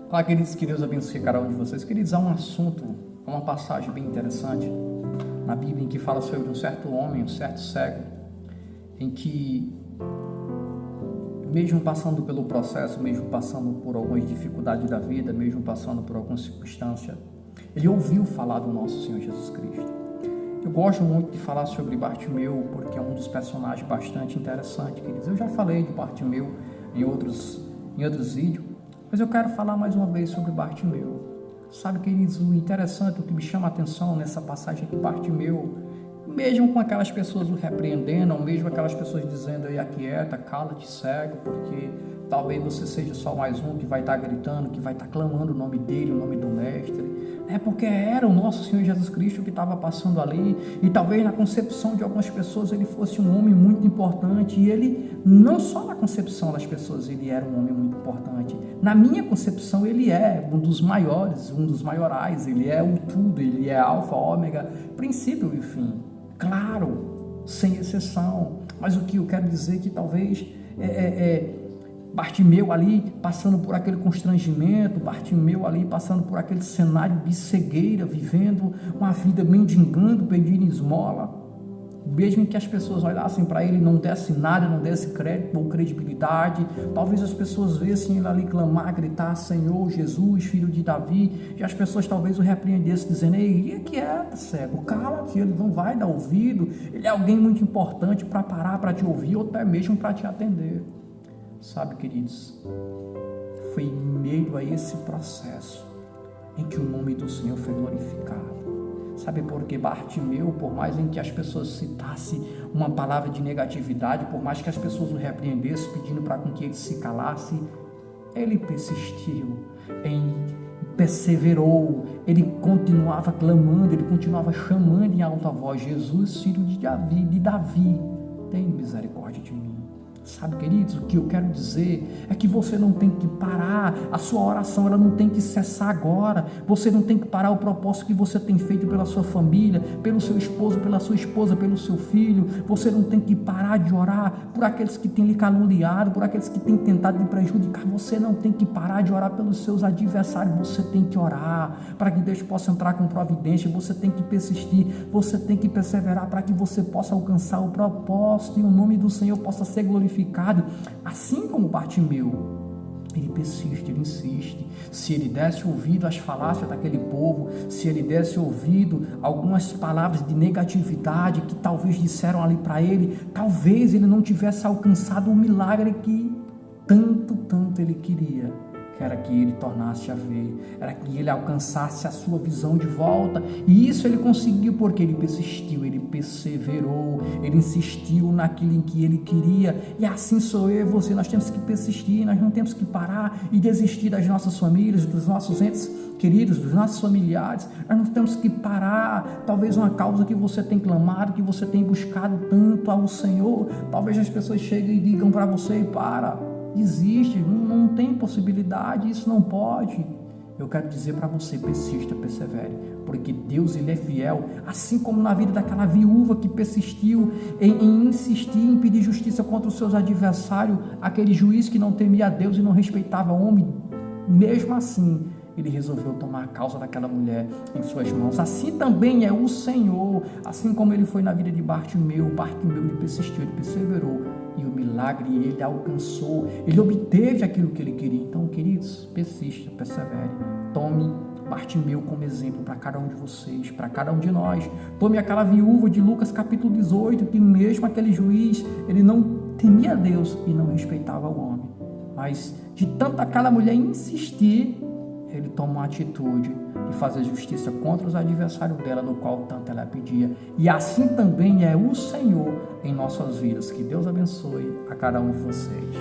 Olá, queridos, que Deus abençoe cada um de vocês. Queridos, há um assunto, há uma passagem bem interessante na Bíblia em que fala sobre um certo homem, um certo cego, em que, mesmo passando pelo processo, mesmo passando por algumas dificuldades da vida, mesmo passando por alguma circunstância, ele ouviu falar do nosso Senhor Jesus Cristo. Eu gosto muito de falar sobre Bartimeu, porque é um dos personagens bastante interessante, queridos. Eu já falei de Bartimeu em outros vídeos, mas eu quero falar mais uma vez sobre Bartimeu. Sabe, queridos, o interessante, o que me chama a atenção nessa passagem é que Bartimeu, mesmo com aquelas pessoas o repreendendo, ou mesmo aquelas pessoas dizendo aí, aquieta, cala-te, cego, porque talvez você seja só mais um que vai estar gritando, que vai estar clamando o nome dele, o nome do mestre, porque era o nosso Senhor Jesus Cristo que estava passando ali, e talvez na concepção de algumas pessoas ele fosse um homem muito importante, e ele, não só na concepção das pessoas, ele era um homem muito importante. Na minha concepção, ele é um dos maiores, um dos maiorais, ele é o tudo, ele é alfa, ômega, princípio e fim. Claro, sem exceção, mas o que eu quero dizer é que talvez Bartimeu ali passando por aquele constrangimento, Bartimeu ali passando por aquele cenário de cegueira, vivendo uma vida mendigando, pedindo esmola, mesmo que as pessoas olhassem para ele e não dessem nada, não dessem crédito ou credibilidade, talvez as pessoas vissem ele ali clamar, gritar, Senhor Jesus, filho de Davi, e as pessoas talvez o repreendessem, dizendo, ei, quieta, cego, cala-te, ele não vai dar ouvido, ele é alguém muito importante para parar, para te ouvir, ou até mesmo para te atender. Sabe, queridos, foi em meio a esse processo em que o nome do Senhor foi glorificado. Sabe por que Bartimeu, por mais em que as pessoas citassem uma palavra de negatividade, por mais que as pessoas o repreendessem, pedindo para que ele se calasse, ele persistiu, perseverou, ele continuava clamando, ele continuava chamando em alta voz, Jesus, filho de Davi, tem misericórdia de mim. Sabe, queridos, o que eu quero dizer é que você não tem que parar, a sua oração ela não tem que cessar agora, você não tem que parar o propósito que você tem feito pela sua família, pelo seu esposo, pela sua esposa, pelo seu filho, você não tem que parar de orar por aqueles que têm lhe caluniado, por aqueles que têm tentado lhe prejudicar, você não tem que parar de orar pelos seus adversários, você tem que orar para que Deus possa entrar com providência, você tem que persistir, você tem que perseverar para que você possa alcançar o propósito e o nome do Senhor possa ser glorificado. Assim como Bartimeu, ele persiste, ele insiste. Se ele desse ouvido às falácias daquele povo, se ele desse ouvido a algumas palavras de negatividade que talvez disseram ali para ele, talvez ele não tivesse alcançado o milagre que tanto ele queria, que era que ele tornasse a ver, era que ele alcançasse a sua visão de volta, e isso ele conseguiu porque ele persistiu, ele perseverou, ele insistiu naquilo em que ele queria, e assim sou eu e você, nós temos que persistir, nós não temos que parar e desistir das nossas famílias, dos nossos entes queridos, dos nossos familiares, nós não temos que parar, talvez uma causa que você tem clamado, que você tem buscado tanto ao Senhor, talvez as pessoas cheguem e digam para você, desiste, não tem possibilidade, isso não pode. Eu quero dizer para você, persista, persevere, porque Deus ele é fiel, assim como na vida daquela viúva que persistiu em insistir, em pedir justiça contra os seus adversários, aquele juiz que não temia a Deus e não respeitava o homem, mesmo assim, ele resolveu tomar a causa daquela mulher em suas mãos. Assim também é o Senhor, assim como ele foi na vida de Bartimeu, ele persistiu, ele perseverou, e o milagre ele alcançou, ele obteve aquilo que ele queria. Então, queridos, persista, persevere, tome Bartimeu como exemplo para cada um de vocês, para cada um de nós. Tome aquela viúva de Lucas capítulo 18, que mesmo aquele juiz, ele não temia a Deus e não respeitava o homem, mas de tanto aquela mulher insistir, ele toma uma atitude de fazer justiça contra os adversários dela, no qual tanto ela pedia. E assim também é o Senhor em nossas vidas. Que Deus abençoe a cada um de vocês.